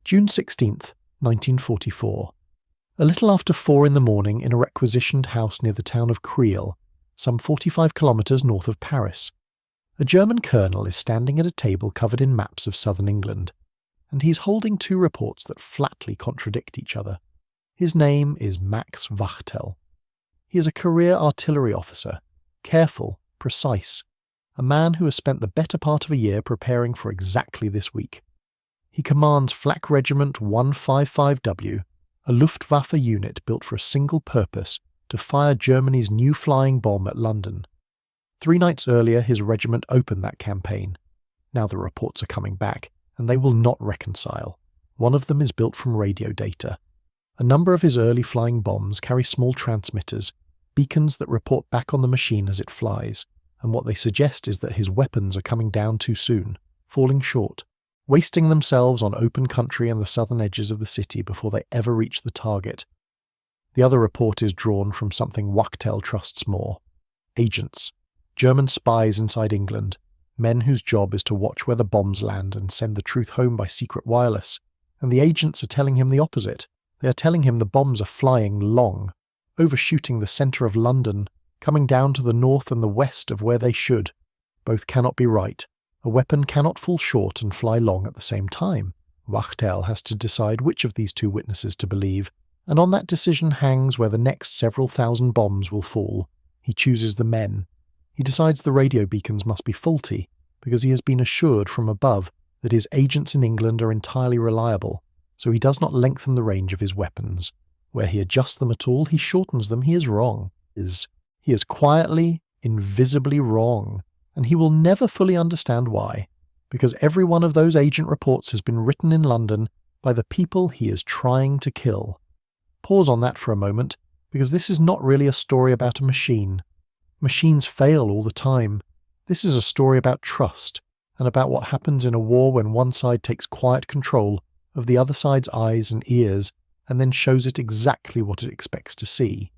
June 16th, 1944. A little after 4 in the morning in a requisitioned house near the town of Creil, some 45 kilometres north of Paris. A German colonel is standing at a table covered in maps of southern England, and he's holding two reports that flatly contradict each other. His name is Max Wachtel. He is a career artillery officer, careful, precise, a man who has spent the better part of a year preparing for exactly this week. He commands Flak Regiment 155W, a Luftwaffe unit built for a single purpose, to fire Germany's new flying bomb at London. 3 nights earlier his regiment opened that campaign. Now the reports are coming back, and they will not reconcile. One of them is built from radio data. A number of his early flying bombs carry small transmitters, beacons that report back on the machine as it flies, and what they suggest is that his weapons are coming down too soon, falling short, wasting themselves on open country and the southern edges of the city before they ever reach the target. The other report is drawn from something Wachtel trusts more. Agents. German spies inside England. Men whose job is to watch where the bombs land and send the truth home by secret wireless. And the agents are telling him the opposite. They are telling him the bombs are flying long, overshooting the centre of London, coming down to the north and the west of where they should. Both cannot be right. A weapon cannot fall short and fly long at the same time. Wachtel has to decide which of these two witnesses to believe, and on that decision hangs where the next several thousand bombs will fall. He chooses the men. He decides the radio beacons must be faulty, because he has been assured from above that his agents in England are entirely reliable, so he does not lengthen the range of his weapons. Where he adjusts them at all, he shortens them. He is wrong. He is quietly, invisibly wrong, and he will never fully understand why, because every one of those agent reports has been written in London by the people he is trying to kill. Pause on that for a moment, because this is not really a story about a machine. Machines fail all the time. This is a story about trust, and about what happens in a war when one side takes quiet control of the other side's eyes and ears and then shows it exactly what it expects to see.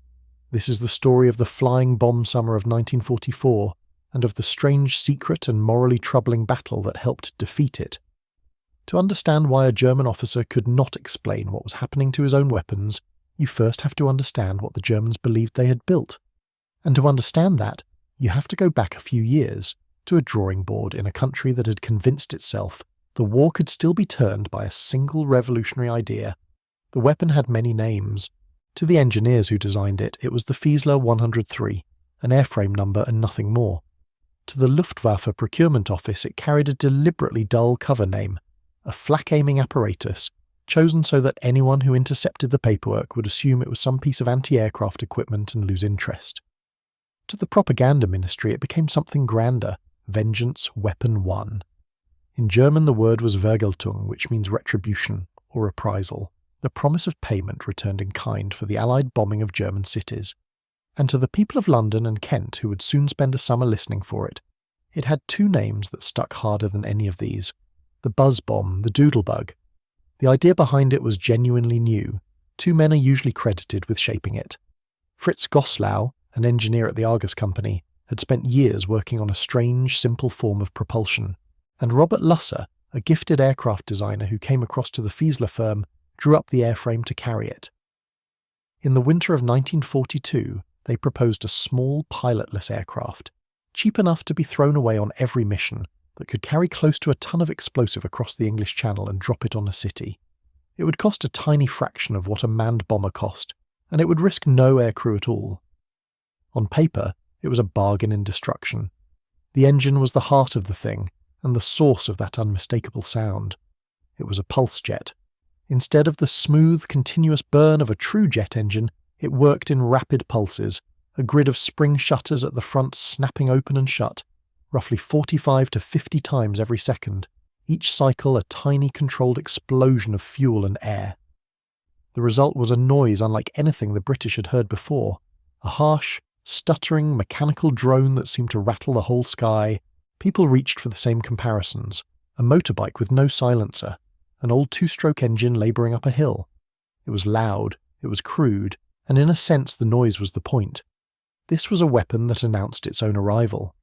This is the story of the flying bomb summer of 1944, and of the strange secret and morally troubling battle that helped defeat it. To understand why a German officer could not explain what was happening to his own weapons, you first have to understand what the Germans believed they had built. And to understand that, you have to go back a few years, to a drawing board in a country that had convinced itself the war could still be turned by a single revolutionary idea. The weapon had many names. To the engineers who designed it, it was the Fiesler 103, an airframe number and nothing more. To the Luftwaffe procurement office it carried a deliberately dull cover name, a flak-aiming apparatus, chosen so that anyone who intercepted the paperwork would assume it was some piece of anti-aircraft equipment and lose interest. To the propaganda ministry it became something grander, Vengeance Weapon 1. In German the word was Vergeltung, which means retribution or reprisal, the promise of payment returned in kind for the Allied bombing of German cities. And to the people of London and Kent who would soon spend a summer listening for it, it had 2 names that stuck harder than any of these: the buzz bomb, the doodlebug. The idea behind it was genuinely new. 2 men are usually credited with shaping it. Fritz Goslau, an engineer at the Argus Company, had spent years working on a strange, simple form of propulsion, and Robert Lusser, a gifted aircraft designer who came across to the Fiesler firm, drew up the airframe to carry it. In the winter of 1942, they proposed a small pilotless aircraft, cheap enough to be thrown away on every mission, that could carry close to a ton of explosive across the English Channel and drop it on a city. It would cost a tiny fraction of what a manned bomber cost, and it would risk no aircrew at all. On paper, it was a bargain in destruction. The engine was the heart of the thing, and the source of that unmistakable sound. It was a pulse jet. Instead of the smooth, continuous burn of a true jet engine, it worked in rapid pulses, a grid of spring shutters at the front snapping open and shut, roughly 45 to 50 times every second, each cycle a tiny controlled explosion of fuel and air. The result was a noise unlike anything the British had heard before, a harsh, stuttering, mechanical drone that seemed to rattle the whole sky. People reached for the same comparisons: a motorbike with no silencer, an old 2-stroke engine labouring up a hill. It was loud, it was crude, and in a sense the noise was the point. This was a weapon that announced its own arrival.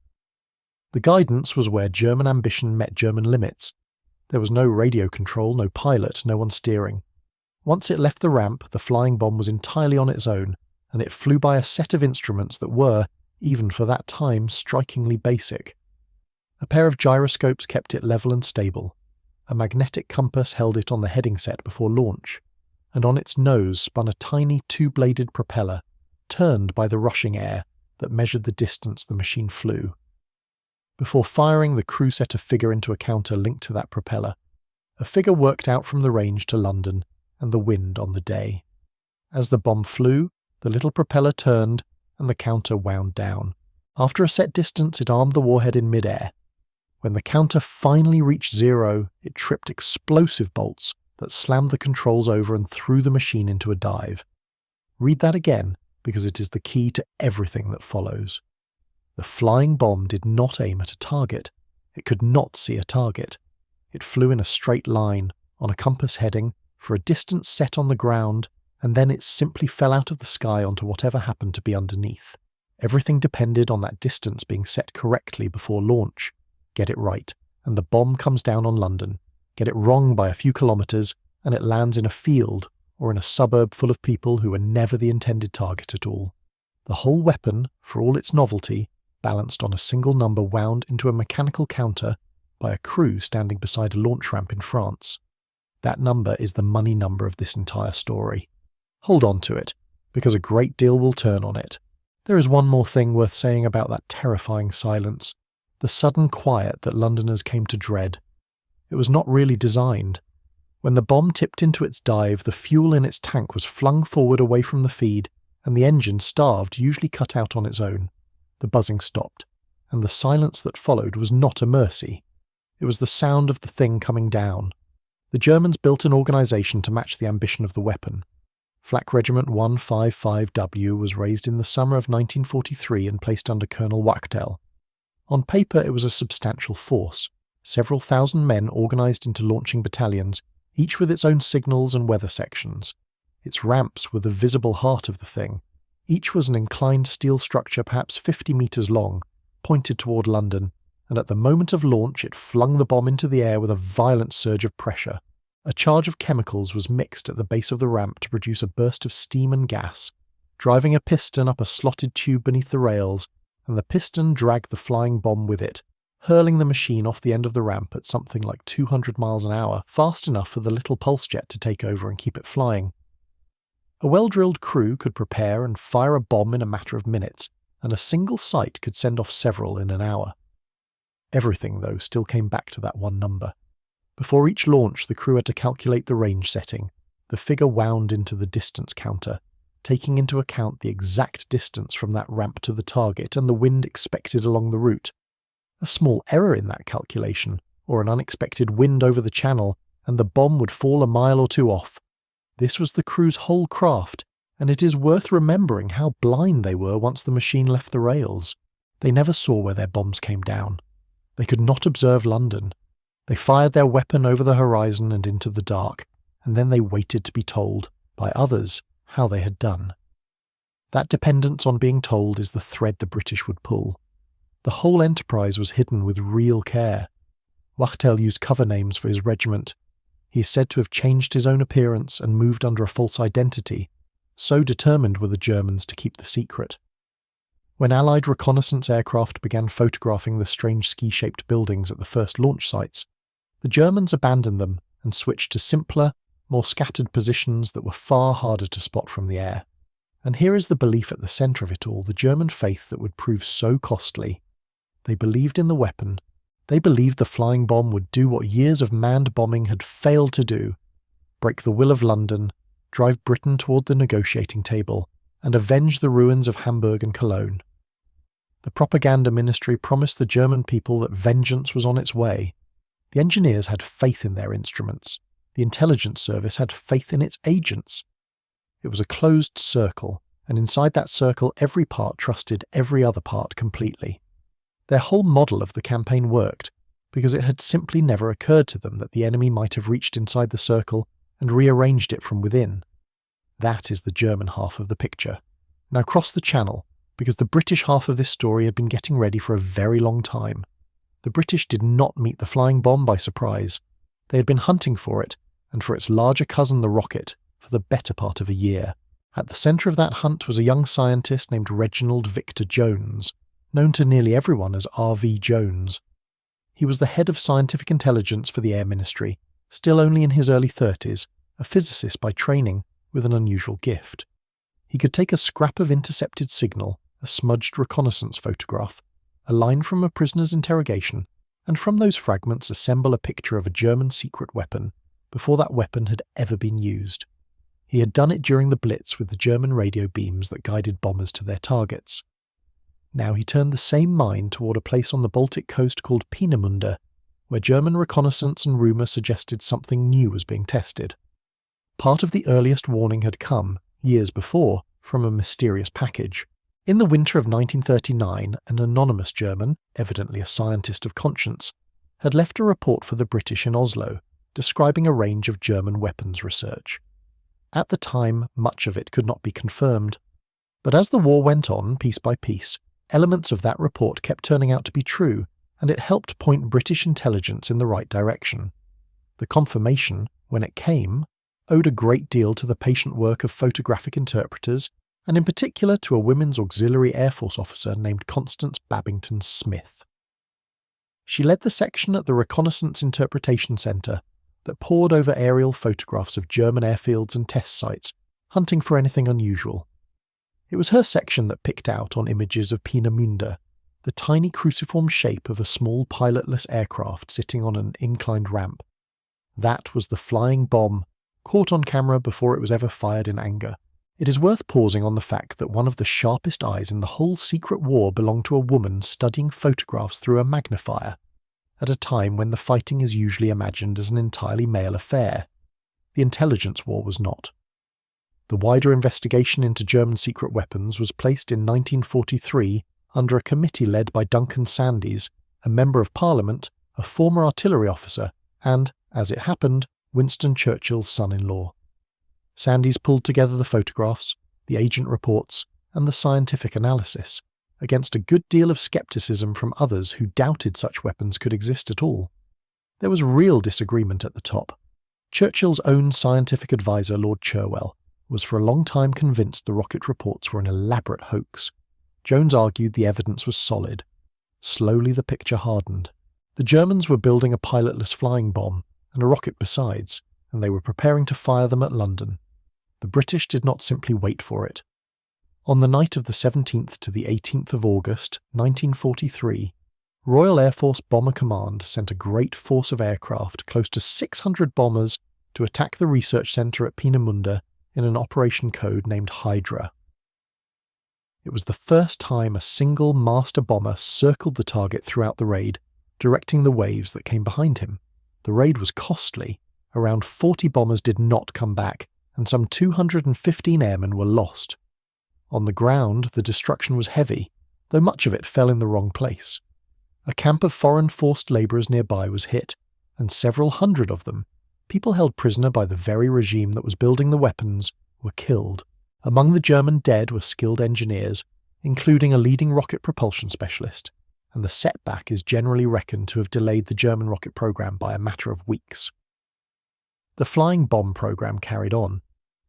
The guidance was where German ambition met German limits. There was no radio control, no pilot, no one steering. Once it left the ramp, the flying bomb was entirely on its own, and it flew by a set of instruments that were, even for that time, strikingly basic. A pair of gyroscopes kept it level and stable. A magnetic compass held it on the heading set before launch, and on its nose spun a tiny two-bladed propeller, turned by the rushing air, that measured the distance the machine flew. Before firing, the crew set a figure into a counter linked to that propeller, a figure worked out from the range to London and the wind on the day. As the bomb flew, the little propeller turned and the counter wound down. After a set distance, it armed the warhead in mid-air. When the counter finally reached zero, it tripped explosive bolts that slammed the controls over and threw the machine into a dive. Read that again, because it is the key to everything that follows. The flying bomb did not aim at a target. It could not see a target. It flew in a straight line, on a compass heading, for a distance set on the ground, and then it simply fell out of the sky onto whatever happened to be underneath. Everything depended on that distance being set correctly before launch. Get it right, and the bomb comes down on London. Get it wrong by a few kilometres, and it lands in a field or in a suburb full of people who were never the intended target at all. The whole weapon, for all its novelty, balanced on a single number wound into a mechanical counter by a crew standing beside a launch ramp in France. That number is the money number of this entire story. Hold on to it, because a great deal will turn on it. There is one more thing worth saying about that terrifying silence, the sudden quiet that Londoners came to dread. It was not really designed. When the bomb tipped into its dive, the fuel in its tank was flung forward away from the feed, and the engine, starved, usually cut out on its own. The buzzing stopped, and the silence that followed was not a mercy. It was the sound of the thing coming down. The Germans built an organisation to match the ambition of the weapon. Flak Regiment 155W was raised in the summer of 1943 and placed under Colonel Wachtel. On paper it was a substantial force, several thousand men organised into launching battalions, each with its own signals and weather sections. Its ramps were the visible heart of the thing. Each was an inclined steel structure perhaps 50 metres long, pointed toward London, and at the moment of launch it flung the bomb into the air with a violent surge of pressure. A charge of chemicals was mixed at the base of the ramp to produce a burst of steam and gas, driving a piston up a slotted tube beneath the rails, and the piston dragged the flying bomb with it, hurling the machine off the end of the ramp at something like 200 miles an hour, fast enough for the little pulse jet to take over and keep it flying. A well-drilled crew could prepare and fire a bomb in a matter of minutes, and a single sight could send off several in an hour. Everything, though, still came back to that one number. Before each launch, the crew had to calculate the range setting. The figure wound into the distance counter, taking into account the exact distance from that ramp to the target and the wind expected along the route. A small error in that calculation, or an unexpected wind over the channel, and the bomb would fall a mile or two off. This was the crew's whole craft, and it is worth remembering how blind they were once the machine left the rails. They never saw where their bombs came down. They could not observe London. They fired their weapon over the horizon and into the dark, and then they waited to be told, by others, how they had done. That dependence on being told is the thread the British would pull. The whole enterprise was hidden with real care. Wachtel used cover names for his regiment. He is said to have changed his own appearance and moved under a false identity. So determined were the Germans to keep the secret. When Allied reconnaissance aircraft began photographing the strange ski-shaped buildings at the first launch sites, the Germans abandoned them and switched to simpler, more scattered positions that were far harder to spot from the air. And here is the belief at the centre of it all, the German faith that would prove so costly. They believed in the weapon. They believed the flying bomb would do what years of manned bombing had failed to do: break the will of London, drive Britain toward the negotiating table, and avenge the ruins of Hamburg and Cologne. The propaganda ministry promised the German people that vengeance was on its way. The engineers had faith in their instruments. The intelligence service had faith in its agents. It was a closed circle, and inside that circle every part trusted every other part completely. Their whole model of the campaign worked, because it had simply never occurred to them that the enemy might have reached inside the circle and rearranged it from within. That is the German half of the picture. Now cross the channel, because the British half of this story had been getting ready for a very long time. The British did not meet the flying bomb by surprise. They had been hunting for it, and for its larger cousin the rocket, for the better part of a year. At the centre of that hunt was a young scientist named Reginald Victor Jones, known to nearly everyone as R.V. Jones. He was the head of scientific intelligence for the Air Ministry, still only in his early 30s, a physicist by training with an unusual gift. He could take a scrap of intercepted signal, a smudged reconnaissance photograph, a line from a prisoner's interrogation, and from those fragments assemble a picture of a German secret weapon before that weapon had ever been used. He had done it during the Blitz with the German radio beams that guided bombers to their targets. Now he turned the same mind toward a place on the Baltic coast called Peenemünde, where German reconnaissance and rumour suggested something new was being tested. Part of the earliest warning had come, years before, from a mysterious package. In the winter of 1939, an anonymous German, evidently a scientist of conscience, had left a report for the British in Oslo, describing a range of German weapons research. At the time, much of it could not be confirmed. But as the war went on, piece by piece, elements of that report kept turning out to be true, and it helped point British intelligence in the right direction. The confirmation, when it came, owed a great deal to the patient work of photographic interpreters, and in particular to a Women's Auxiliary Air Force officer named Constance Babington Smith. She led the section at the Reconnaissance Interpretation Centre that pored over aerial photographs of German airfields and test sites, hunting for anything unusual. It was her section that picked out on images of Peenemünde the tiny cruciform shape of a small pilotless aircraft sitting on an inclined ramp. That was the flying bomb, caught on camera before it was ever fired in anger. It is worth pausing on the fact that one of the sharpest eyes in the whole secret war belonged to a woman studying photographs through a magnifier, at a time when the fighting is usually imagined as an entirely male affair. The intelligence war was not. The wider investigation into German secret weapons was placed in 1943 under a committee led by Duncan Sandys, a Member of Parliament, a former artillery officer, and, as it happened, Winston Churchill's son-in-law. Sandys pulled together the photographs, the agent reports, and the scientific analysis, against a good deal of scepticism from others who doubted such weapons could exist at all. There was real disagreement at the top. Churchill's own scientific advisor, Lord Cherwell, was for a long time convinced the rocket reports were an elaborate hoax. Jones argued the evidence was solid. Slowly the picture hardened. The Germans were building a pilotless flying bomb, and a rocket besides, and they were preparing to fire them at London. The British did not simply wait for it. On the night of the 17th to the 18th of August, 1943, Royal Air Force Bomber Command sent a great force of aircraft, close to 600 bombers, to attack the research centre at Peenemünde in an operation code named Hydra. It was the first time a single master bomber circled the target throughout the raid, directing the waves that came behind him. The raid was costly. Around 40 bombers did not come back, and some 215 airmen were lost. On the ground, the destruction was heavy, though much of it fell in the wrong place. A camp of foreign forced labourers nearby was hit, and several hundred of them, people held prisoner by the very regime that was building the weapons, were killed. Among the German dead were skilled engineers, including a leading rocket propulsion specialist, and the setback is generally reckoned to have delayed the German rocket program by a matter of weeks. The flying bomb program carried on,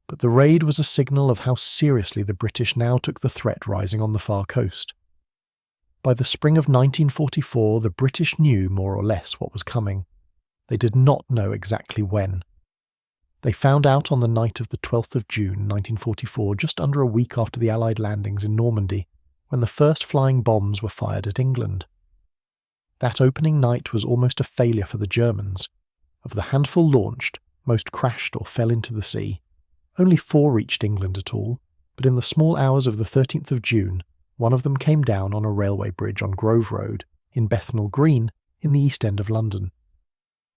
but the raid was a signal of how seriously the British now took the threat rising on the far coast. By the spring of 1944, the British knew more or less what was coming. They did not know exactly when. They found out on the night of the 12th of June 1944, just under a week after the Allied landings in Normandy, when the first flying bombs were fired at England. That opening night was almost a failure for the Germans. Of the handful launched, most crashed or fell into the sea. Only 4 reached England at all, but in the small hours of the 13th of June, one of them came down on a railway bridge on Grove Road, in Bethnal Green, in the East End of London.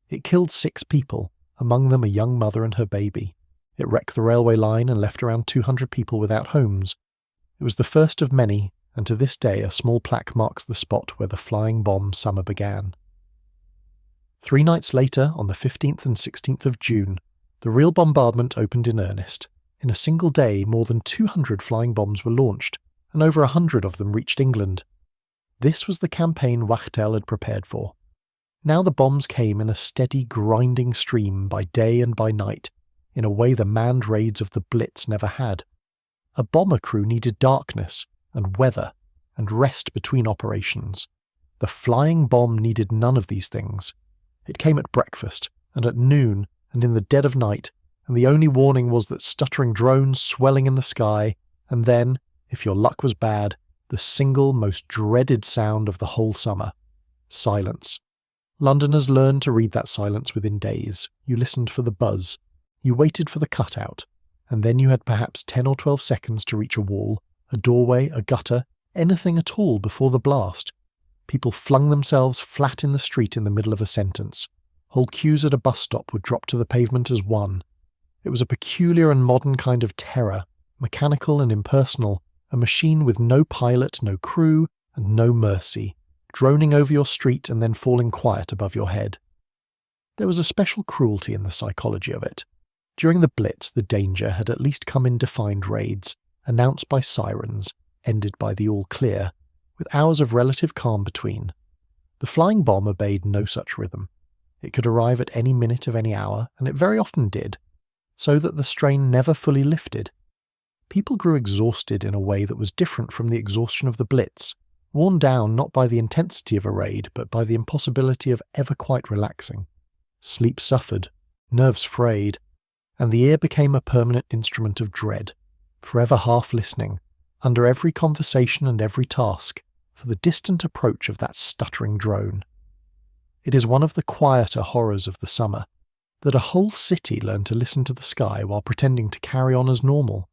It killed 6 people, among them a young mother and her baby. It wrecked the railway line and left around 200 people without homes. It was the first of many, and to this day a small plaque marks the spot where the flying bomb summer began. 3 nights later, on the 15th and 16th of June, the real bombardment opened in earnest. In a single day, more than 200 flying bombs were launched, and over 100 of them reached England. This was the campaign Wachtel had prepared for. Now the bombs came in a steady, grinding stream by day and by night, in a way the manned raids of the Blitz never had. A bomber crew needed darkness and weather and rest between operations. The flying bomb needed none of these things. It came at breakfast, and at noon, and in the dead of night, and the only warning was that stuttering drones swelling in the sky, and then, if your luck was bad, the single most dreaded sound of the whole summer: silence. Londoners learned to read that silence within days. You listened for the buzz. You waited for the cutout, and then you had perhaps 10 or 12 seconds to reach a wall, a doorway, a gutter, anything at all before the blast. People flung themselves flat in the street in the middle of a sentence. Whole queues at a bus stop would drop to the pavement as one. It was a peculiar and modern kind of terror, mechanical and impersonal, a machine with no pilot, no crew, and no mercy, droning over your street and then falling quiet above your head. There was a special cruelty in the psychology of it. During the Blitz, the danger had at least come in defined raids, announced by sirens, ended by the all clear, with hours of relative calm between. The flying bomb obeyed no such rhythm. It could arrive at any minute of any hour, and it very often did, so that the strain never fully lifted. People grew exhausted in a way that was different from the exhaustion of the Blitz, worn down not by the intensity of a raid, but by the impossibility of ever quite relaxing. Sleep suffered, nerves frayed, and the ear became a permanent instrument of dread, forever half listening, under every conversation and every task, for the distant approach of that stuttering drone. It is one of the quieter horrors of the summer, that a whole city learned to listen to the sky while pretending to carry on as normal.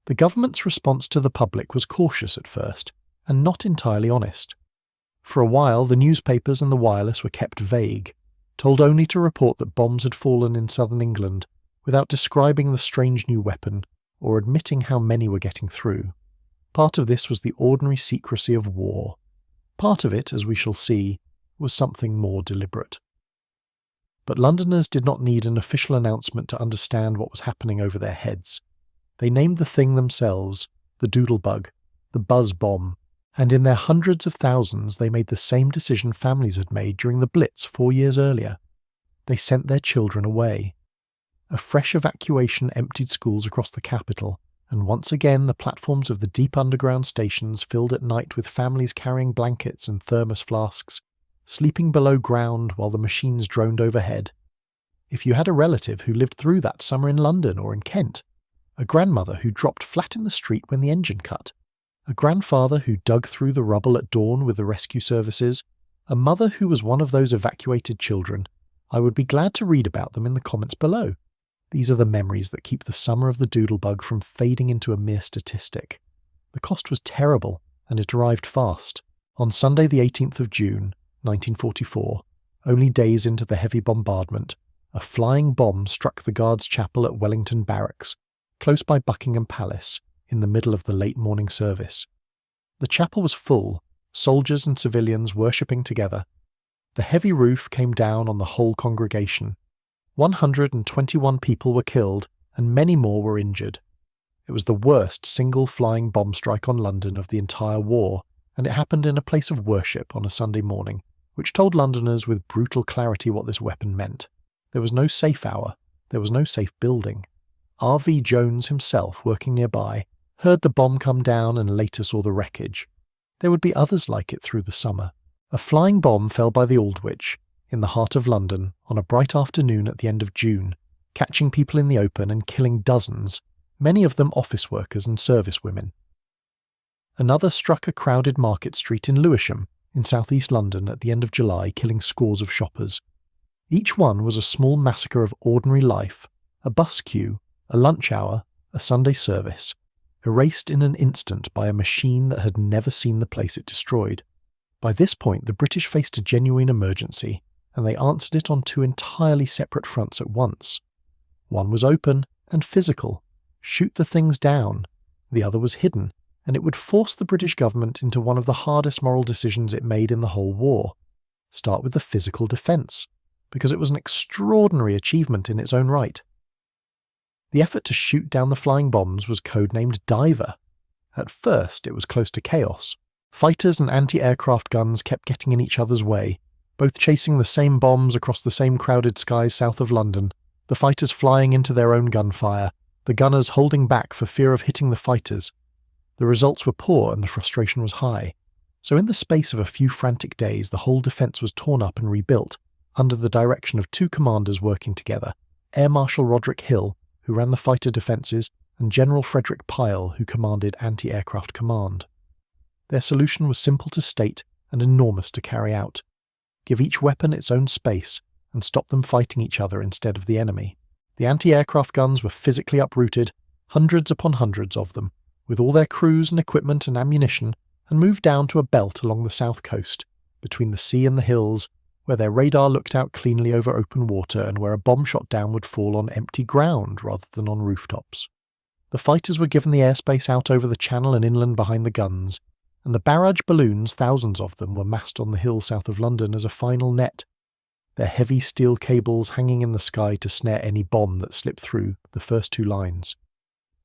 The government's response to the public was cautious at first, and not entirely honest. For a while, the newspapers and the wireless were kept vague, told only to report that bombs had fallen in southern England, without describing the strange new weapon or admitting how many were getting through. Part of this was the ordinary secrecy of war. Part of it, as we shall see, was something more deliberate. But Londoners did not need an official announcement to understand what was happening over their heads. They named the thing themselves, the doodlebug, the buzz bomb, and in their hundreds of thousands they made the same decision families had made during the Blitz 4 years earlier. They sent their children away. A fresh evacuation emptied schools across the capital, and once again the platforms of the deep underground stations filled at night with families carrying blankets and thermos flasks, sleeping below ground while the machines droned overhead. If you had a relative who lived through that summer in London or in Kent, a grandmother who dropped flat in the street when the engine cut, a grandfather who dug through the rubble at dawn with the rescue services, a mother who was one of those evacuated children, I would be glad to read about them in the comments below. These are the memories that keep the summer of the doodlebug from fading into a mere statistic. The cost was terrible, and it arrived fast. On Sunday the 18th of June, 1944, only days into the heavy bombardment, a flying bomb struck the Guards' Chapel at Wellington Barracks, close by Buckingham Palace, in the middle of the late morning service. The chapel was full, soldiers and civilians worshipping together. The heavy roof came down on the whole congregation. 121 people were killed, and many more were injured. It was the worst single flying bomb strike on London of the entire war, and it happened in a place of worship on a Sunday morning, which told Londoners with brutal clarity what this weapon meant. There was no safe hour. There was no safe building. R.V. Jones himself, working nearby, heard the bomb come down and later saw the wreckage. There would be others like it through the summer. A flying bomb fell by the Aldwych, in the heart of London, on a bright afternoon at the end of June, catching people in the open and killing dozens, many of them office workers and service women. Another struck a crowded market street in Lewisham, in southeast London at the end of July, killing scores of shoppers. Each one was a small massacre of ordinary life, a bus queue, a lunch hour, a Sunday service, erased in an instant by a machine that had never seen the place it destroyed. By this point, the British faced a genuine emergency, and they answered it on two entirely separate fronts at once. One was open and physical, shoot the things down. The other was hidden, and it would force the British government into one of the hardest moral decisions it made in the whole war. Start with the physical defence, because it was an extraordinary achievement in its own right. The effort to shoot down the flying bombs was codenamed Diver. At first, it was close to chaos. Fighters and anti-aircraft guns kept getting in each other's way. both chasing the same bombs across the same crowded skies south of London, the fighters flying into their own gunfire, the gunners holding back for fear of hitting the fighters. The results were poor and the frustration was high. So in the space of a few frantic days, the whole defence was torn up and rebuilt, under the direction of two commanders working together, Air Marshal Roderick Hill, who ran the fighter defences, and General Frederick Pyle, who commanded anti-aircraft command. Their solution was simple to state and enormous to carry out. Give each weapon its own space, and stop them fighting each other instead of the enemy. The anti-aircraft guns were physically uprooted, hundreds upon hundreds of them, with all their crews and equipment and ammunition, and moved down to a belt along the south coast, between the sea and the hills, where their radar looked out cleanly over open water and where a bomb shot down would fall on empty ground rather than on rooftops. The fighters were given the airspace out over the channel and inland behind the guns, and the barrage balloons, thousands of them, were massed on the hill south of London as a final net, their heavy steel cables hanging in the sky to snare any bomb that slipped through the first two lines.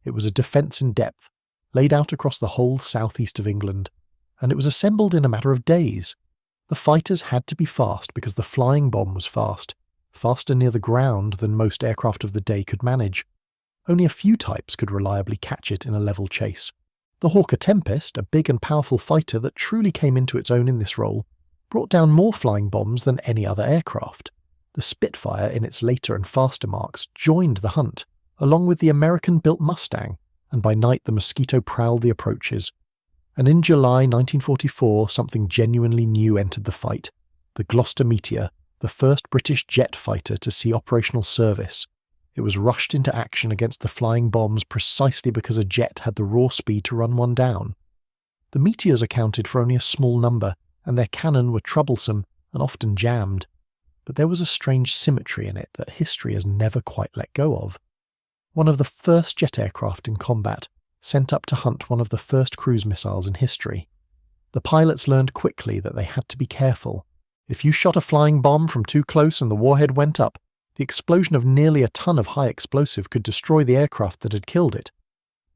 It was a defence in depth, laid out across the whole southeast of England, and it was assembled in a matter of days. The fighters had to be fast because the flying bomb was fast, faster near the ground than most aircraft of the day could manage. Only a few types could reliably catch it in a level chase. The Hawker Tempest, a big and powerful fighter that truly came into its own in this role, brought down more flying bombs than any other aircraft. The Spitfire, in its later and faster marks, joined the hunt, along with the American-built Mustang, and by night the Mosquito prowled the approaches. And in July 1944, something genuinely new entered the fight. The Gloucester Meteor, the first British jet fighter to see operational service. It was rushed into action against the flying bombs precisely because a jet had the raw speed to run one down. The Meteors accounted for only a small number, and their cannon were troublesome and often jammed. But there was a strange symmetry in it that history has never quite let go of. One of the first jet aircraft in combat, sent up to hunt one of the first cruise missiles in history. The pilots learned quickly that they had to be careful. If you shot a flying bomb from too close and the warhead went up, the explosion of nearly a ton of high explosive could destroy the aircraft that had killed it.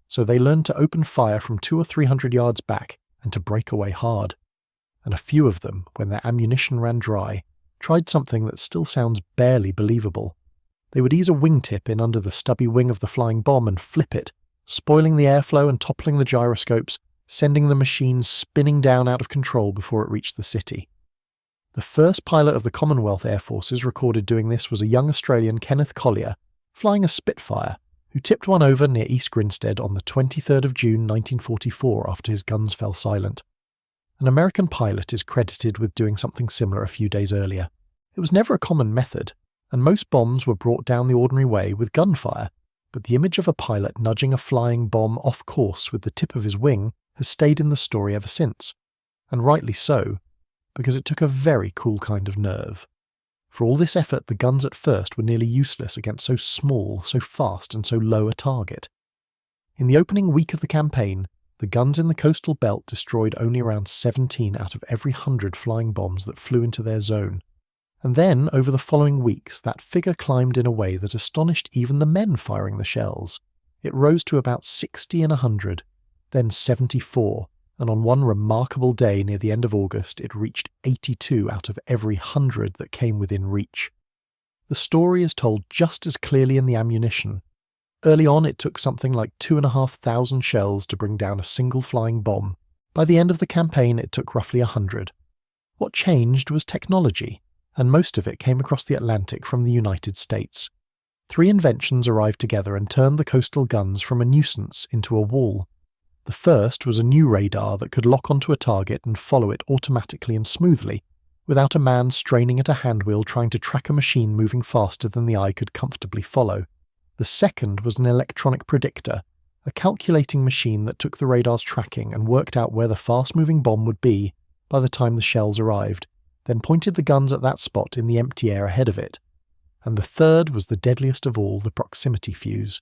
So they learned to open fire from 200 or 300 yards back and to break away hard. And a few of them, when their ammunition ran dry, tried something that still sounds barely believable. They would ease a wingtip in under the stubby wing of the flying bomb and flip it, spoiling the airflow and toppling the gyroscopes, sending the machine spinning down out of control before it reached the city. The first pilot of the Commonwealth Air Forces recorded doing this was a young Australian, Kenneth Collier, flying a Spitfire, who tipped one over near East Grinstead on the 23rd of June 1944 after his guns fell silent. An American pilot is credited with doing something similar a few days earlier. It was never a common method, and most bombs were brought down the ordinary way with gunfire, but the image of a pilot nudging a flying bomb off course with the tip of his wing has stayed in the story ever since, and rightly so, because it took a very cool kind of nerve. For all this effort, the guns at first were nearly useless against so small, so fast, and so low a target. In the opening week of the campaign, the guns in the coastal belt destroyed only around 17 out of every 100 flying bombs that flew into their zone. And then, over the following weeks, that figure climbed in a way that astonished even the men firing the shells. It rose to about 60 in 100, then 74, and on one remarkable day near the end of August, it reached 82 out of every 100 that came within reach. The story is told just as clearly in the ammunition. Early on, it took something like 2,500 shells to bring down a single flying bomb. By the end of the campaign, it took roughly 100. What changed was technology, and most of it came across the Atlantic from the United States. 3 inventions arrived together and turned the coastal guns from a nuisance into a wall. The first was a new radar that could lock onto a target and follow it automatically and smoothly, without a man straining at a handwheel trying to track a machine moving faster than the eye could comfortably follow. The second was an electronic predictor, a calculating machine that took the radar's tracking and worked out where the fast-moving bomb would be by the time the shells arrived, then pointed the guns at that spot in the empty air ahead of it. And the third was the deadliest of all, the proximity fuse.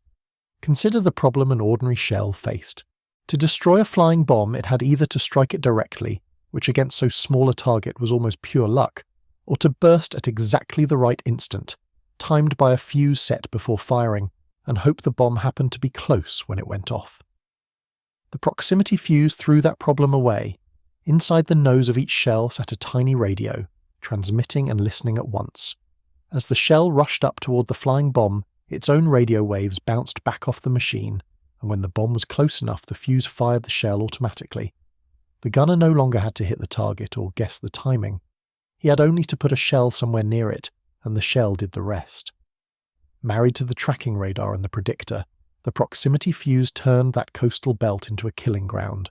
Consider the problem an ordinary shell faced. To destroy a flying bomb, it had either to strike it directly, which against so small a target was almost pure luck, or to burst at exactly the right instant, timed by a fuse set before firing, and hope the bomb happened to be close when it went off. The proximity fuse threw that problem away. Inside the nose of each shell sat a tiny radio, transmitting and listening at once. As the shell rushed up toward the flying bomb, its own radio waves bounced back off the machine, and when the bomb was close enough, the fuse fired the shell automatically. The gunner no longer had to hit the target or guess the timing. He had only to put a shell somewhere near it, and the shell did the rest. Married to the tracking radar and the predictor, the proximity fuse turned that coastal belt into a killing ground.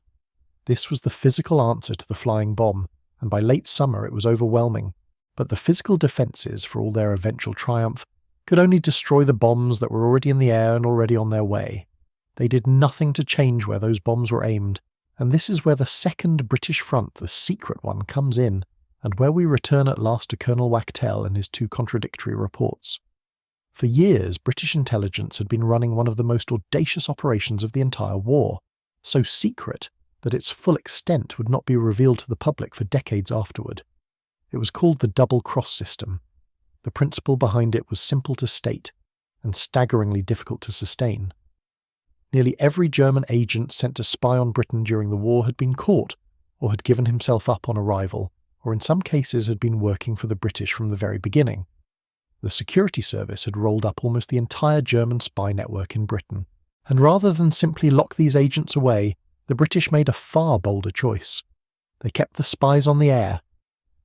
This was the physical answer to the flying bomb, and by late summer it was overwhelming. But the physical defences, for all their eventual triumph, could only destroy the bombs that were already in the air and already on their way. They did nothing to change where those bombs were aimed, and this is where the second British front, the secret one, comes in, and where we return at last to Colonel Wachtel and his two contradictory reports. For years, British intelligence had been running one of the most audacious operations of the entire war, so secret that its full extent would not be revealed to the public for decades afterward. It was called the double-cross system. The principle behind it was simple to state, and staggeringly difficult to sustain. Nearly every German agent sent to spy on Britain during the war had been caught, or had given himself up on arrival, or in some cases had been working for the British from the very beginning. The security service had rolled up almost the entire German spy network in Britain, and rather than simply lock these agents away, the British made a far bolder choice. They kept the spies on the air.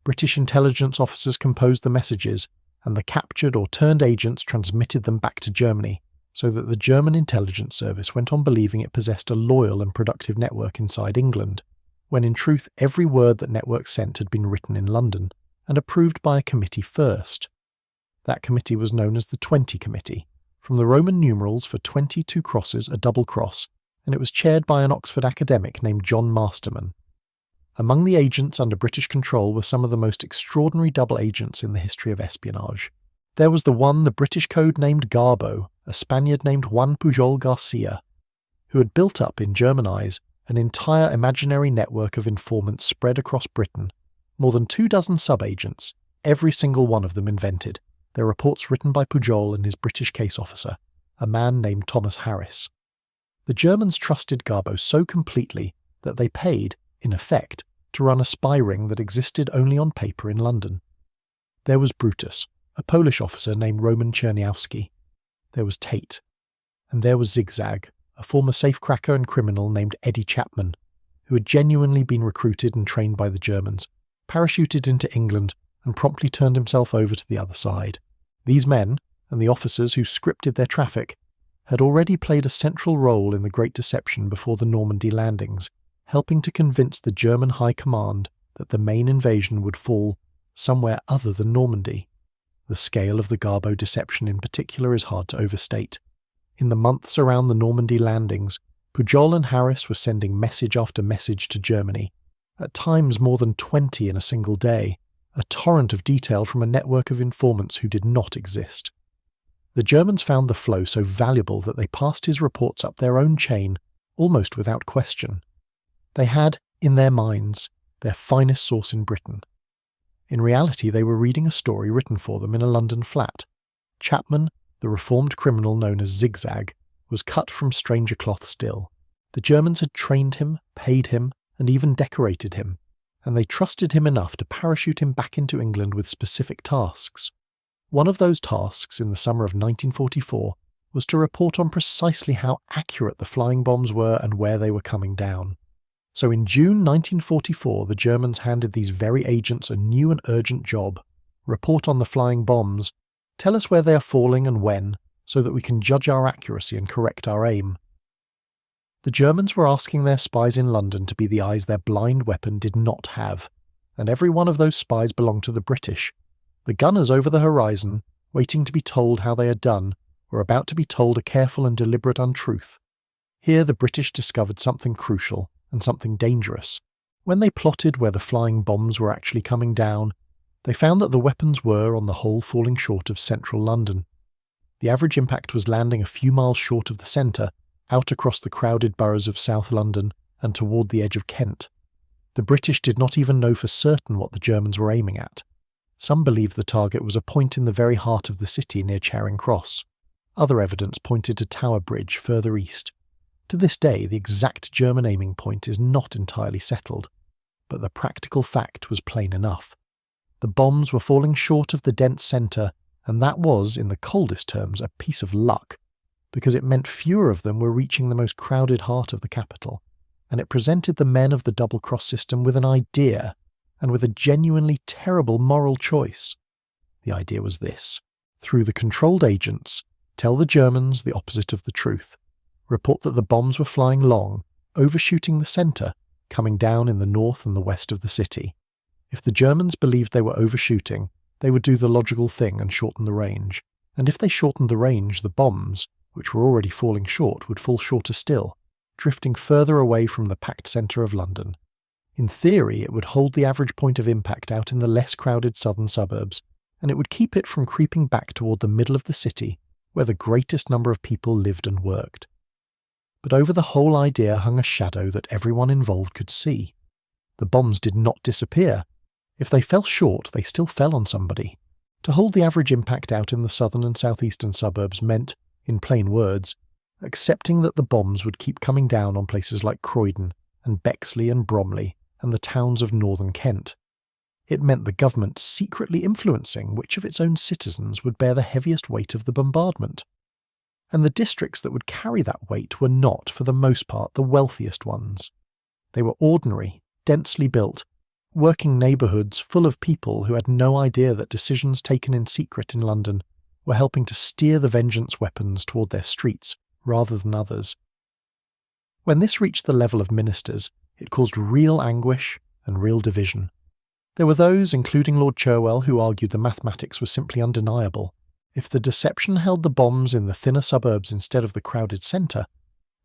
British intelligence officers composed the messages, and the captured or turned agents transmitted them back to Germany, so that the German intelligence service went on believing it possessed a loyal and productive network inside England, when in truth every word that network sent had been written in London, and approved by a committee first. That committee was known as the 20 Committee, from the Roman numerals for 22 crosses a double cross, and it was chaired by an Oxford academic named John Masterman. Among the agents under British control were some of the most extraordinary double agents in the history of espionage. There was the one the British code named Garbo, a Spaniard named Juan Pujol Garcia, who had built up, in German eyes, an entire imaginary network of informants spread across Britain, more than 24 sub-agents, every single one of them invented, their reports written by Pujol and his British case officer, a man named Thomas Harris. The Germans trusted Garbo so completely that they paid, in effect, to run a spy ring that existed only on paper in London. There was Brutus, a Polish officer named Roman Czerniawski. There was Tate. And there was Zigzag, a former safecracker and criminal named Eddie Chapman, who had genuinely been recruited and trained by the Germans, parachuted into England, and promptly turned himself over to the other side. These men, and the officers who scripted their traffic, had already played a central role in the Great Deception before the Normandy landings, helping to convince the German High Command that the main invasion would fall somewhere other than Normandy. The scale of the Garbo deception in particular is hard to overstate. In the months around the Normandy landings, Pujol and Harris were sending message after message to Germany, at times more than 20 in a single day, a torrent of detail from a network of informants who did not exist. The Germans found the flow so valuable that they passed his reports up their own chain, almost without question. They had, in their minds, their finest source in Britain. In reality, they were reading a story written for them in a London flat. Chapman, the reformed criminal known as Zigzag, was cut from stranger cloth still. The Germans had trained him, paid him, and even decorated him, and they trusted him enough to parachute him back into England with specific tasks. One of those tasks, in the summer of 1944, was to report on precisely how accurate the flying bombs were and where they were coming down. So in June 1944, the Germans handed these very agents a new and urgent job: report on the flying bombs, tell us where they are falling and when, so that we can judge our accuracy and correct our aim. The Germans were asking their spies in London to be the eyes their blind weapon did not have, and every one of those spies belonged to the British. The gunners over the horizon, waiting to be told how they had done, were about to be told a careful and deliberate untruth. Here the British discovered something crucial and something dangerous. When they plotted where the flying bombs were actually coming down, they found that the weapons were, on the whole, falling short of central London. The average impact was landing a few miles short of the centre, out across the crowded boroughs of South London and toward the edge of Kent. The British did not even know for certain what the Germans were aiming at. Some believed the target was a point in the very heart of the city near Charing Cross. Other evidence pointed to Tower Bridge further east. To this day, the exact German aiming point is not entirely settled, but the practical fact was plain enough. The bombs were falling short of the dense centre, and that was, in the coldest terms, a piece of luck, because it meant fewer of them were reaching the most crowded heart of the capital, and it presented the men of the double-cross system with an idea, and with a genuinely terrible moral choice. The idea was this: through the controlled agents, tell the Germans the opposite of the truth, report that the bombs were flying long, overshooting the centre, coming down in the north and the west of the city. If the Germans believed they were overshooting, they would do the logical thing and shorten the range, and if they shortened the range, the bombs, which were already falling short, would fall shorter still, drifting further away from the packed centre of London. In theory, it would hold the average point of impact out in the less crowded southern suburbs, and it would keep it from creeping back toward the middle of the city, where the greatest number of people lived and worked. But over the whole idea hung a shadow that everyone involved could see. The bombs did not disappear. If they fell short, they still fell on somebody. To hold the average impact out in the southern and southeastern suburbs meant, in plain words, accepting that the bombs would keep coming down on places like Croydon and Bexley and Bromley and the towns of northern Kent. It meant the government secretly influencing which of its own citizens would bear the heaviest weight of the bombardment. And the districts that would carry that weight were not, for the most part, the wealthiest ones. They were ordinary, densely built, working neighbourhoods full of people who had no idea that decisions taken in secret in London were helping to steer the vengeance weapons toward their streets rather than others. When this reached the level of ministers, it caused real anguish and real division. There were those, including Lord Cherwell, who argued the mathematics was simply undeniable. If the deception held the bombs in the thinner suburbs instead of the crowded centre,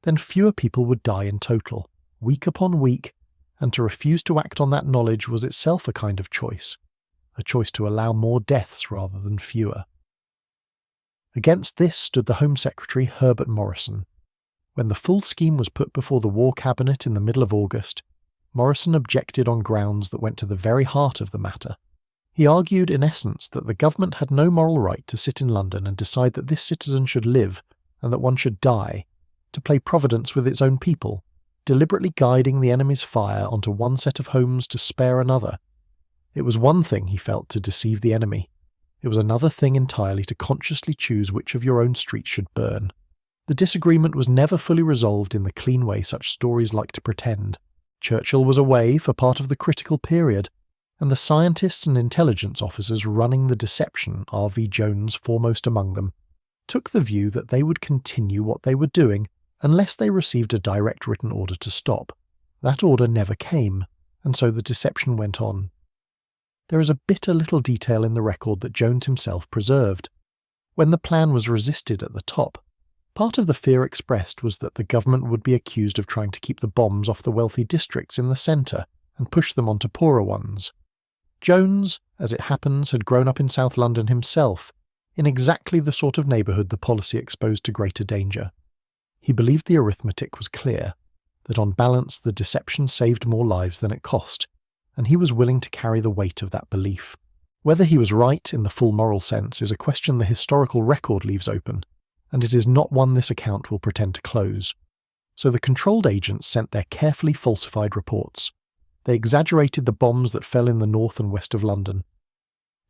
then fewer people would die in total, week upon week, and to refuse to act on that knowledge was itself a kind of choice, a choice to allow more deaths rather than fewer. Against this stood the Home Secretary Herbert Morrison. When the full scheme was put before the War Cabinet in the middle of August, Morrison objected on grounds that went to the very heart of the matter. He argued in essence that the government had no moral right to sit in London and decide that this citizen should live and that one should die, to play Providence with its own people, deliberately guiding the enemy's fire onto one set of homes to spare another. It was one thing, he felt, to deceive the enemy. It was another thing entirely to consciously choose which of your own streets should burn. The disagreement was never fully resolved in the clean way such stories like to pretend. Churchill was away for part of the critical period, and the scientists and intelligence officers running the deception, R.V. Jones foremost among them, took the view that they would continue what they were doing unless they received a direct written order to stop. That order never came, and so the deception went on. There is a bitter little detail in the record that Jones himself preserved. When the plan was resisted at the top, part of the fear expressed was that the government would be accused of trying to keep the bombs off the wealthy districts in the centre and push them onto poorer ones. Jones, as it happens, had grown up in South London himself, in exactly the sort of neighbourhood the policy exposed to greater danger. He believed the arithmetic was clear, that on balance the deception saved more lives than it cost, and he was willing to carry the weight of that belief. Whether he was right in the full moral sense is a question the historical record leaves open, and it is not one this account will pretend to close. So the controlled agents sent their carefully falsified reports. They exaggerated the bombs that fell in the north and west of London.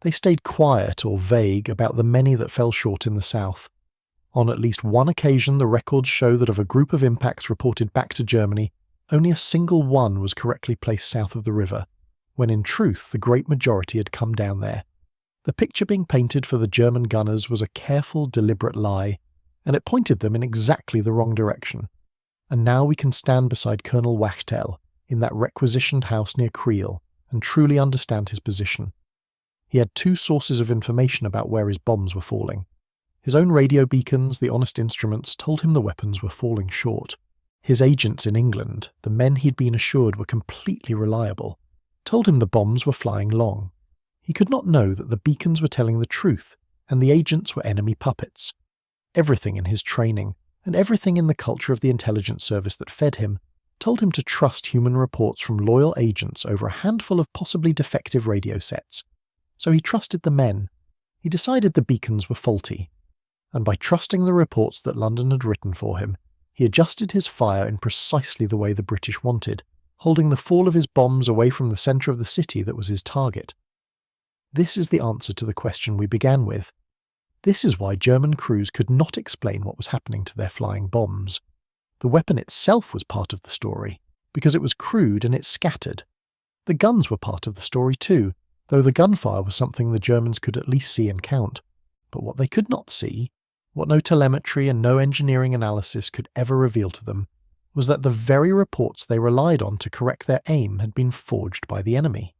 They stayed quiet or vague about the many that fell short in the south. On at least one occasion, the records show that of a group of impacts reported back to Germany, only a single one was correctly placed south of the river, when in truth the great majority had come down there. The picture being painted for the German gunners was a careful, deliberate lie, and it pointed them in exactly the wrong direction. And now we can stand beside Colonel Wachtel in that requisitioned house near Creel and truly understand his position. He had two sources of information about where his bombs were falling. His own radio beacons, the honest instruments, told him the weapons were falling short. His agents in England, the men he'd been assured were completely reliable, told him the bombs were flying long. He could not know that the beacons were telling the truth, and the agents were enemy puppets. Everything in his training, and everything in the culture of the intelligence service that fed him, told him to trust human reports from loyal agents over a handful of possibly defective radio sets. So he trusted the men. He decided the beacons were faulty, and by trusting the reports that London had written for him, he adjusted his fire in precisely the way the British wanted, holding the fall of his bombs away from the centre of the city that was his target. This is the answer to the question we began with. This is why German crews could not explain what was happening to their flying bombs. The weapon itself was part of the story, because it was crude and it scattered. The guns were part of the story too, though the gunfire was something the Germans could at least see and count. But what they could not see, what no telemetry and no engineering analysis could ever reveal to them, was that the very reports they relied on to correct their aim had been forged by the enemy.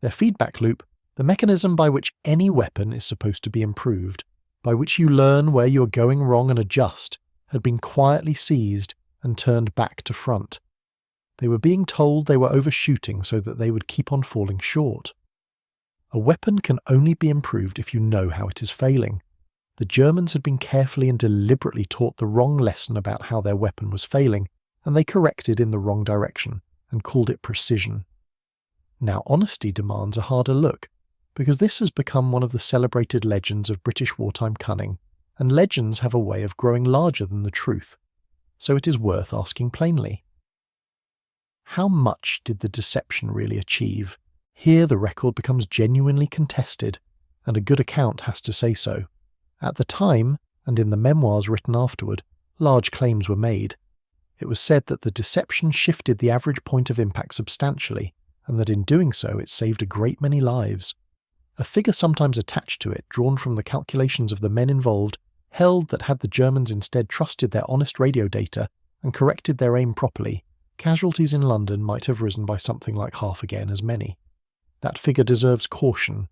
Their feedback loop, the mechanism by which any weapon is supposed to be improved, by which you learn where you are going wrong and adjust, had been quietly seized and turned back to front. They were being told they were overshooting so that they would keep on falling short. A weapon can only be improved if you know how it is failing. The Germans had been carefully and deliberately taught the wrong lesson about how their weapon was failing, and they corrected in the wrong direction and called it precision. Now honesty demands a harder look, because this has become one of the celebrated legends of British wartime cunning, and legends have a way of growing larger than the truth, so it is worth asking plainly. How much did the deception really achieve? Here the record becomes genuinely contested, and a good account has to say so. At the time, and in the memoirs written afterward, large claims were made. It was said that the deception shifted the average point of impact substantially, and that in doing so it saved a great many lives. A figure sometimes attached to it, drawn from the calculations of the men involved, held that had the Germans instead trusted their honest radio data and corrected their aim properly, casualties in London might have risen by something like half again as many. That figure deserves caution.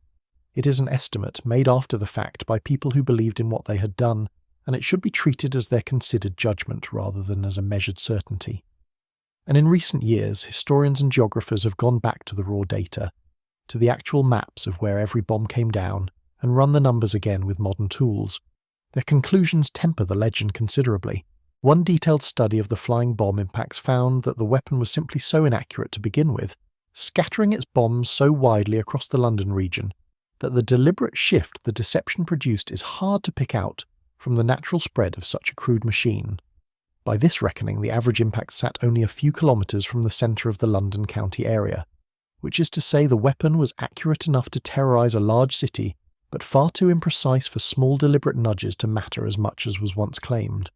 It is an estimate made after the fact by people who believed in what they had done, and it should be treated as their considered judgment rather than as a measured certainty. And in recent years, historians and geographers have gone back to the raw data, to the actual maps of where every bomb came down, and run the numbers again with modern tools. Their conclusions temper the legend considerably. One detailed study of the flying bomb impacts found that the weapon was simply so inaccurate to begin with, scattering its bombs so widely across the London region, that the deliberate shift the deception produced is hard to pick out from the natural spread of such a crude machine. By this reckoning, the average impact sat only a few kilometres from the centre of the London county area, which is to say the weapon was accurate enough to terrorise a large city, but far too imprecise for small deliberate nudges to matter as much as was once claimed.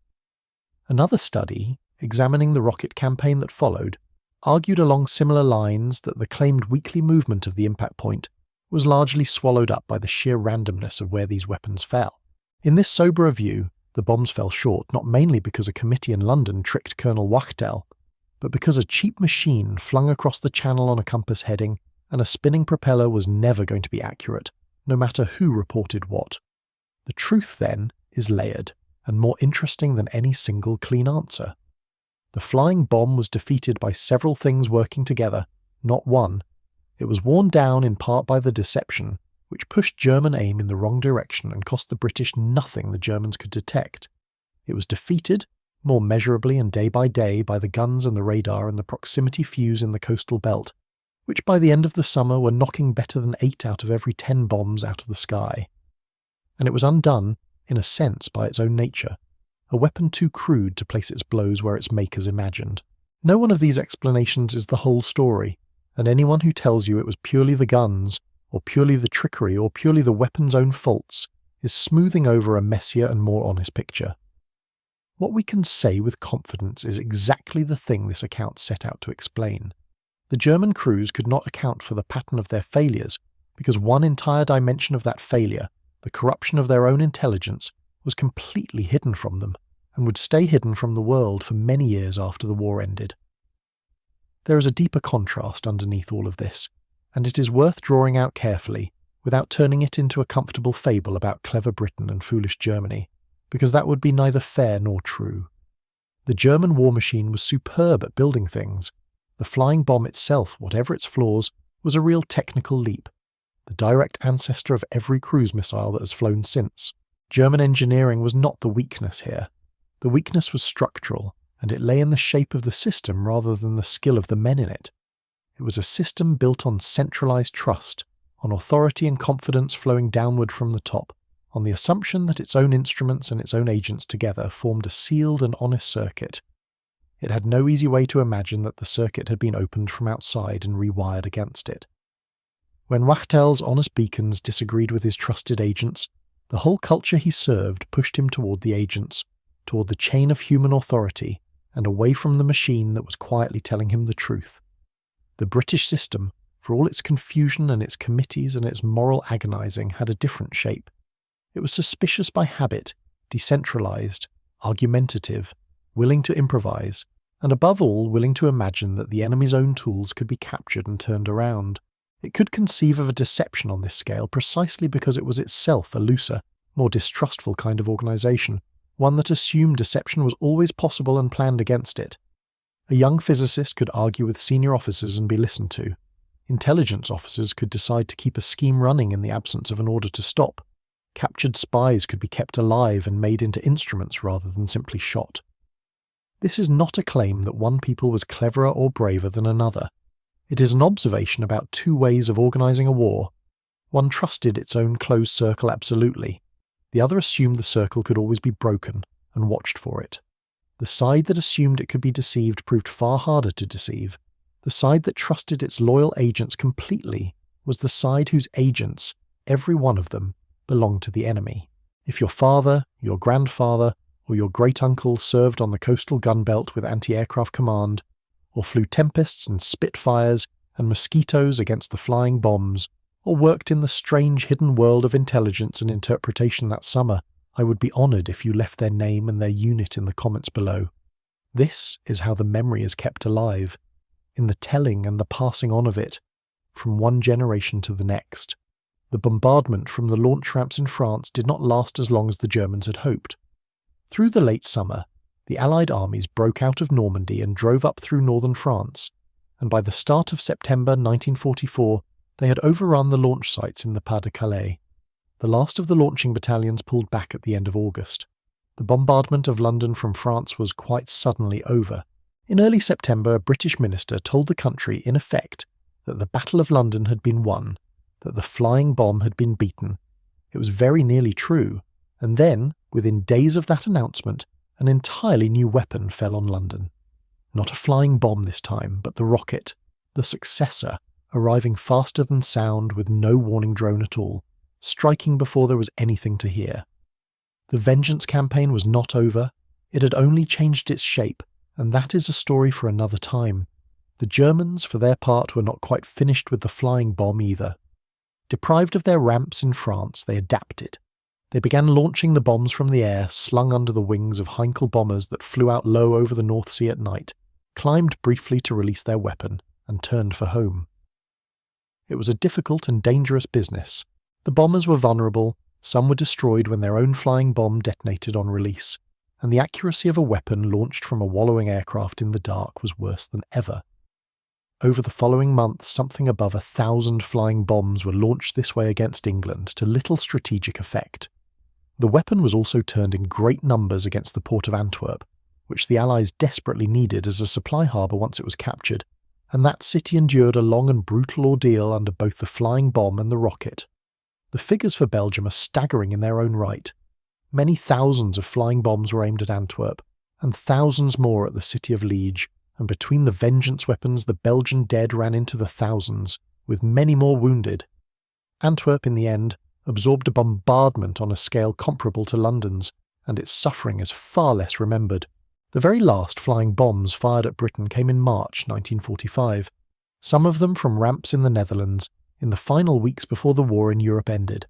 Another study, examining the rocket campaign that followed, argued along similar lines that the claimed weekly movement of the impact point was largely swallowed up by the sheer randomness of where these weapons fell. In this soberer view, the bombs fell short not mainly because a committee in London tricked Colonel Wachtel, but because a cheap machine flung across the channel on a compass heading and a spinning propeller was never going to be accurate, no matter who reported what. The truth, then, is layered, and more interesting than any single clean answer. The flying bomb was defeated by several things working together, not one. It was worn down in part by the deception, which pushed German aim in the wrong direction and cost the British nothing the Germans could detect. It was defeated, more measurably and day by day, by the guns and the radar and the proximity fuse in the coastal belt, which by the end of the summer were knocking better than 8 out of every 10 bombs out of the sky. And it was undone, in a sense, by its own nature, a weapon too crude to place its blows where its makers imagined. No one of these explanations is the whole story, and anyone who tells you it was purely the guns, or purely the trickery, or purely the weapon's own faults, is smoothing over a messier and more honest picture. What we can say with confidence is exactly the thing this account set out to explain. The German crews could not account for the pattern of their failures, because one entire dimension of that failure, the corruption of their own intelligence, was completely hidden from them, and would stay hidden from the world for many years after the war ended. There is a deeper contrast underneath all of this, and it is worth drawing out carefully, without turning it into a comfortable fable about clever Britain and foolish Germany, because that would be neither fair nor true. The German war machine was superb at building things. The flying bomb itself, whatever its flaws, was a real technical leap, the direct ancestor of every cruise missile that has flown since. German engineering was not the weakness here. The weakness was structural, and it lay in the shape of the system rather than the skill of the men in it. It was a system built on centralized trust, on authority and confidence flowing downward from the top, on the assumption that its own instruments and its own agents together formed a sealed and honest circuit. It had no easy way to imagine that the circuit had been opened from outside and rewired against it. When Wachtel's honest beacons disagreed with his trusted agents, the whole culture he served pushed him toward the agents, toward the chain of human authority, and away from the machine that was quietly telling him the truth. The British system, for all its confusion and its committees and its moral agonizing, had a different shape. It was suspicious by habit, decentralized, argumentative, willing to improvise, and above all willing to imagine that the enemy's own tools could be captured and turned around. It could conceive of a deception on this scale precisely because it was itself a looser, more distrustful kind of organization, one that assumed deception was always possible and planned against it. A young physicist could argue with senior officers and be listened to. Intelligence officers could decide to keep a scheme running in the absence of an order to stop. Captured spies could be kept alive and made into instruments rather than simply shot. This is not a claim that one people was cleverer or braver than another. It is an observation about two ways of organizing a war. One trusted its own closed circle absolutely. The other assumed the circle could always be broken and watched for it. The side that assumed it could be deceived proved far harder to deceive. The side that trusted its loyal agents completely was the side whose agents, every one of them, belonged to the enemy. If your father, your grandfather, or your great-uncle served on the coastal gun belt with anti-aircraft command, or flew Tempests and Spitfires and Mosquitoes against the flying bombs, or worked in the strange hidden world of intelligence and interpretation that summer, I would be honoured if you left their name and their unit in the comments below. This is how the memory is kept alive, in the telling and the passing on of it, from one generation to the next. The bombardment from the launch ramps in France did not last as long as the Germans had hoped. Through the late summer, the Allied armies broke out of Normandy and drove up through northern France, and by the start of September 1944, they had overrun the launch sites in the Pas-de-Calais. The last of the launching battalions pulled back at the end of August. The bombardment of London from France was quite suddenly over. In early September, a British minister told the country, in effect, that the Battle of London had been won, that the flying bomb had been beaten. It was very nearly true, and then, within days of that announcement, an entirely new weapon fell on London. Not a flying bomb this time, but the rocket, the successor, arriving faster than sound with no warning drone at all, striking before there was anything to hear. The vengeance campaign was not over, it had only changed its shape, and that is a story for another time. The Germans, for their part, were not quite finished with the flying bomb either. Deprived of their ramps in France, they adapted. They began launching the bombs from the air, slung under the wings of Heinkel bombers that flew out low over the North Sea at night, climbed briefly to release their weapon, and turned for home. It was a difficult and dangerous business. The bombers were vulnerable, some were destroyed when their own flying bomb detonated on release, and the accuracy of a weapon launched from a wallowing aircraft in the dark was worse than ever. Over the following months, something above 1,000 flying bombs were launched this way against England to little strategic effect. The weapon was also turned in great numbers against the port of Antwerp, which the Allies desperately needed as a supply harbour once it was captured, and that city endured a long and brutal ordeal under both the flying bomb and the rocket. The figures for Belgium are staggering in their own right. Many thousands of flying bombs were aimed at Antwerp, and thousands more at the city of Liege, and between the vengeance weapons the Belgian dead ran into the thousands, with many more wounded. Antwerp, in the end, absorbed a bombardment on a scale comparable to London's, and its suffering is far less remembered. The very last flying bombs fired at Britain came in March 1945, some of them from ramps in the Netherlands, in the final weeks before the war in Europe ended.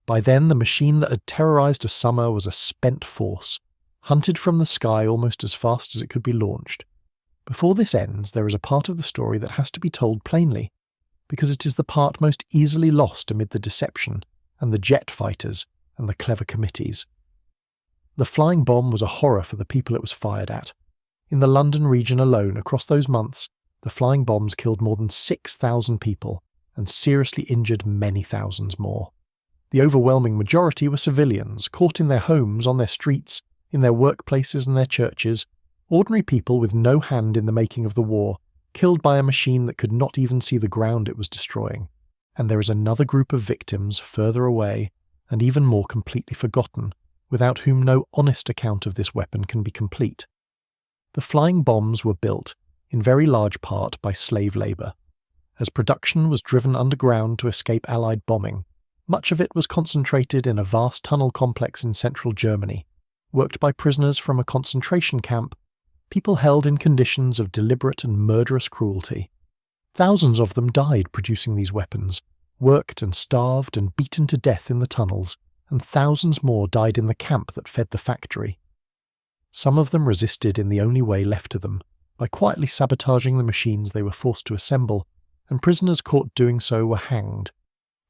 By then, the machine that had terrorized a summer was a spent force, hunted from the sky almost as fast as it could be launched. Before this ends, there is a part of the story that has to be told plainly, because it is the part most easily lost amid the deception, and the jet fighters, and the clever committees. The flying bomb was a horror for the people it was fired at. In the London region alone, across those months, the flying bombs killed more than 6,000 people, and seriously injured many thousands more. The overwhelming majority were civilians, caught in their homes, on their streets, in their workplaces and their churches, ordinary people with no hand in the making of the war, killed by a machine that could not even see the ground it was destroying. And there is another group of victims further away, and even more completely forgotten, without whom no honest account of this weapon can be complete. The flying bombs were built, in very large part, by slave labour. as production was driven underground to escape Allied bombing. Much of it was concentrated in a vast tunnel complex in central Germany, worked by prisoners from a concentration camp, people held in conditions of deliberate and murderous cruelty. Thousands of them died producing these weapons, worked and starved and beaten to death in the tunnels, and thousands more died in the camp that fed the factory. Some of them resisted in the only way left to them, by quietly sabotaging the machines they were forced to assemble, and prisoners caught doing so were hanged,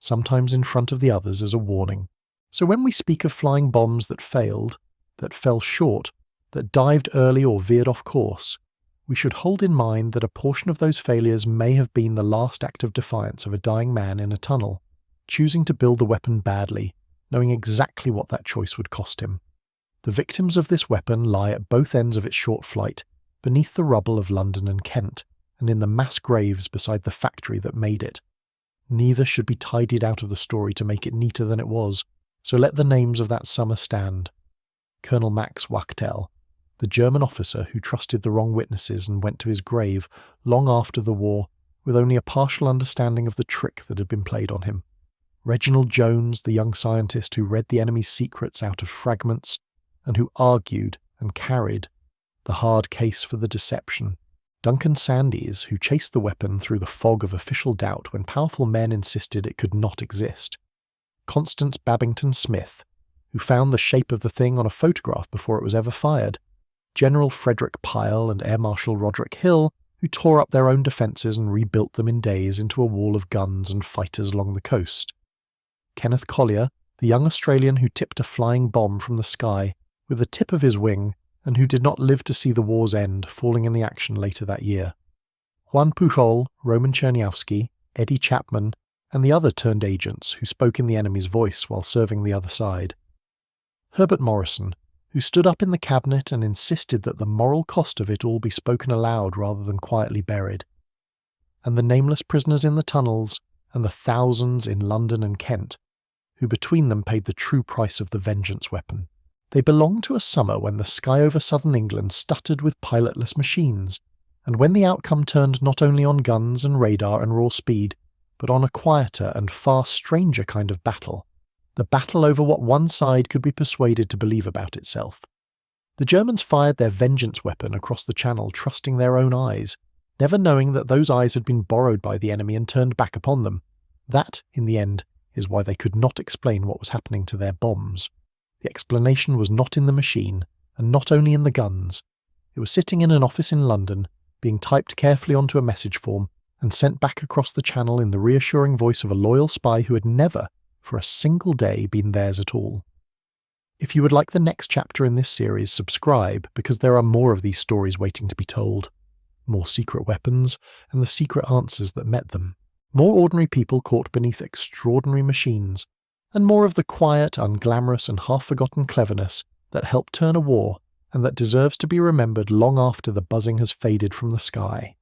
sometimes in front of the others as a warning. So when we speak of flying bombs that failed, that fell short, that dived early or veered off course, we should hold in mind that a portion of those failures may have been the last act of defiance of a dying man in a tunnel, choosing to build the weapon badly, knowing exactly what that choice would cost him. The victims of this weapon lie at both ends of its short flight, beneath the rubble of London and Kent, and in the mass graves beside the factory that made it. Neither should be tidied out of the story to make it neater than it was, so let the names of that summer stand. Colonel Max Wachtel, the German officer who trusted the wrong witnesses and went to his grave long after the war with only a partial understanding of the trick that had been played on him. Reginald Jones, the young scientist who read the enemy's secrets out of fragments and who argued and carried the hard case for the deception. Duncan Sandys, who chased the weapon through the fog of official doubt when powerful men insisted it could not exist. Constance Babington Smith, who found the shape of the thing on a photograph before it was ever fired. General Frederick Pyle and Air Marshal Roderick Hill, who tore up their own defences and rebuilt them in days into a wall of guns and fighters along the coast. Kenneth Collier, the young Australian who tipped a flying bomb from the sky with the tip of his wing and who did not live to see the war's end, falling in the action later that year. Juan Pujol, Roman Chernyavsky, Eddie Chapman, and the other turned agents who spoke in the enemy's voice while serving the other side. Herbert Morrison, who stood up in the cabinet and insisted that the moral cost of it all be spoken aloud rather than quietly buried. And the nameless prisoners in the tunnels, and the thousands in London and Kent, who between them paid the true price of the vengeance weapon. They belonged to a summer when the sky over southern England stuttered with pilotless machines, and when the outcome turned not only on guns and radar and raw speed, but on a quieter and far stranger kind of battle. The battle over what one side could be persuaded to believe about itself. The Germans fired their vengeance weapon across the Channel trusting their own eyes, never knowing that those eyes had been borrowed by the enemy and turned back upon them. That, in the end, is why they could not explain what was happening to their bombs. The explanation was not in the machine, and not only in the guns. It was sitting in an office in London, being typed carefully onto a message form, and sent back across the Channel in the reassuring voice of a loyal spy who had never, for a single day, been theirs at all. If you would like the next chapter in this series, subscribe, because there are more of these stories waiting to be told. More secret weapons, and the secret answers that met them. More ordinary people caught beneath extraordinary machines, and more of the quiet, unglamorous and half-forgotten cleverness that helped turn a war and that deserves to be remembered long after the buzzing has faded from the sky.